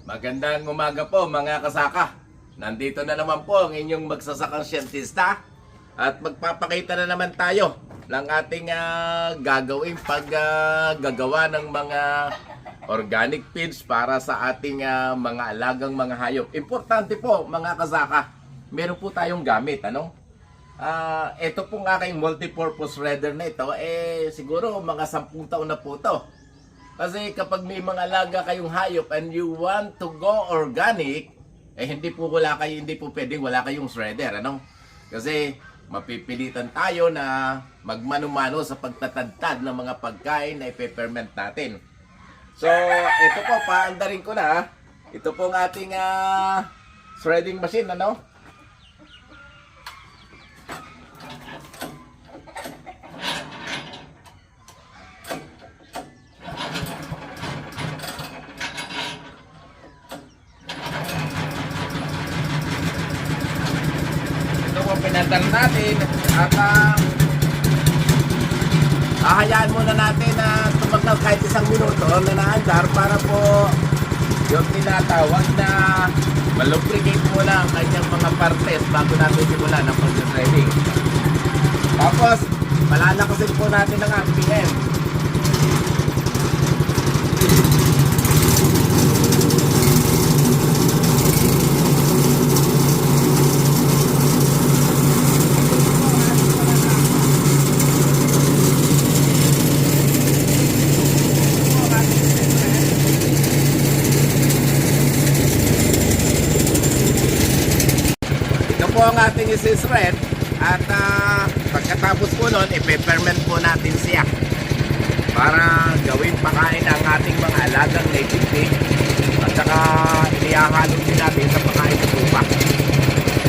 Magandang umaga po mga kasaka. Nandito na naman po ang inyong magsasakang siyentista at magpapakita na naman tayo ng ating gagawin gagawa ng mga organic feeds para sa ating mga alagang mga hayop. Importante po mga kasaka, meron po tayong gamit, ano? Ito pong aking multipurpose shredder na ito, siguro mga 10 taon na po to. Kasi kapag may mga alaga kayong hayop and you want to go organic, hindi po pwedeng wala kayong shredder, ano? Kasi mapipilitan tayo na magmano-mano sa pagtatadtad ng mga pagkain na ipe-ferment natin. So, ito po, paandarin ko na. Ito po ang ating shredding machine, ano? Pinandar natin at hahayaan muna natin na tumagal kahit 1 minuto na naandar para po yung tinatawag na malubricate muna ang kanyang mga partes bago natin simulan ang pag-shredding. Tapos palalakasin po natin ang RPM. Ang ating isi-shred at pagkatapos po nun, ipe-ferment po natin siya para gawin pakain ang ating mga alagang native pig at saka inihahalo din natin sa pakain ng tupa.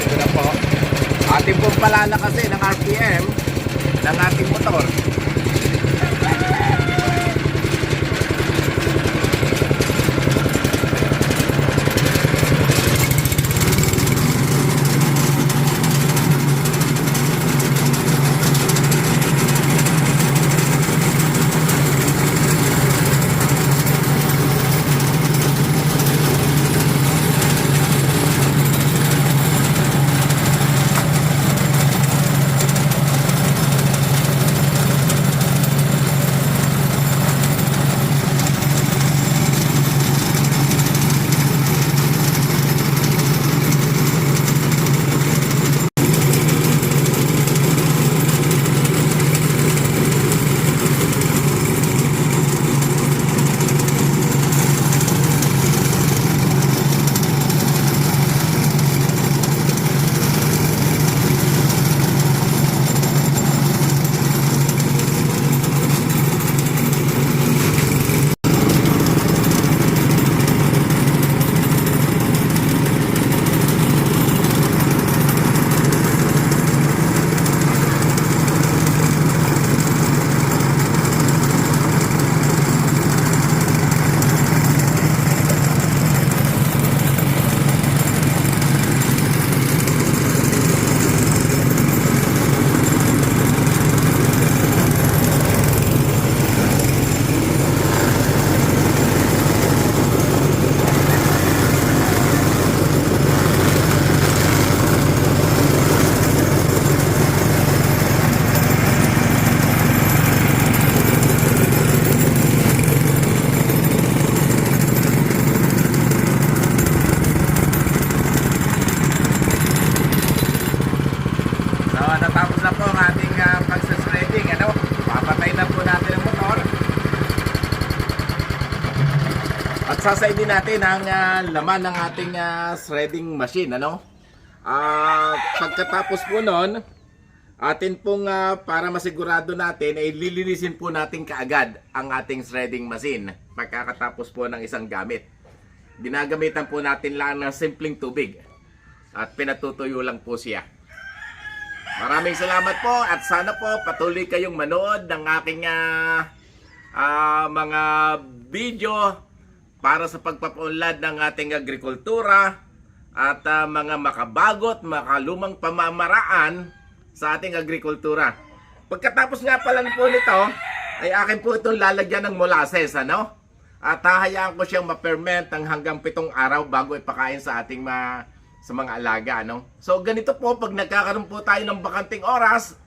Ito na po. Ating pong palalakasin ng RPM ng ating motor. Natapos na po ang ating pag-shredding, ano? Papatay na po natin ang motor. At sasaydin natin ang laman ng ating shredding machine, ano? Pagkatapos po nun, atin pong para masigurado natin ay lilinisin po natin kaagad ang ating shredding machine pagkatapos po ng isang gamit. Ginagamitan po natin lang ng simpleng tubig at pinatutuyo lang po siya. Maraming salamat po at sana po patuloy kayong manood ng aking mga video para sa pagpapaunlad ng ating agrikultura at mga makabagot, makalumang pamamaraan sa ating agrikultura. Pagkatapos nga pala po nito, ay akin po itong lalagyan ng molasses, ano? At hahayaan ko siyang ma-ferment ng hanggang 7 araw bago ipakain sa ating sa mga alaga, no? So ganito po, pag nagkakaroon po tayo ng bakanting oras,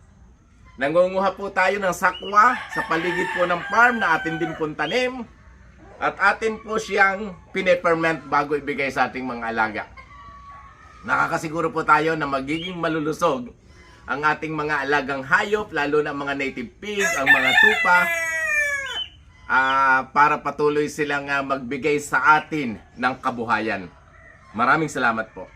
nangunguha po tayo ng sakwa sa paligid po ng farm na atin din pong tanim at atin po siyang pine-ferment bago ibigay sa ating mga alaga. Nakakasiguro po tayo na magiging malulusog ang ating mga alagang hayop, lalo na mga native pig, ang mga tupa, para patuloy silang magbigay sa atin ng kabuhayan. Maraming salamat po.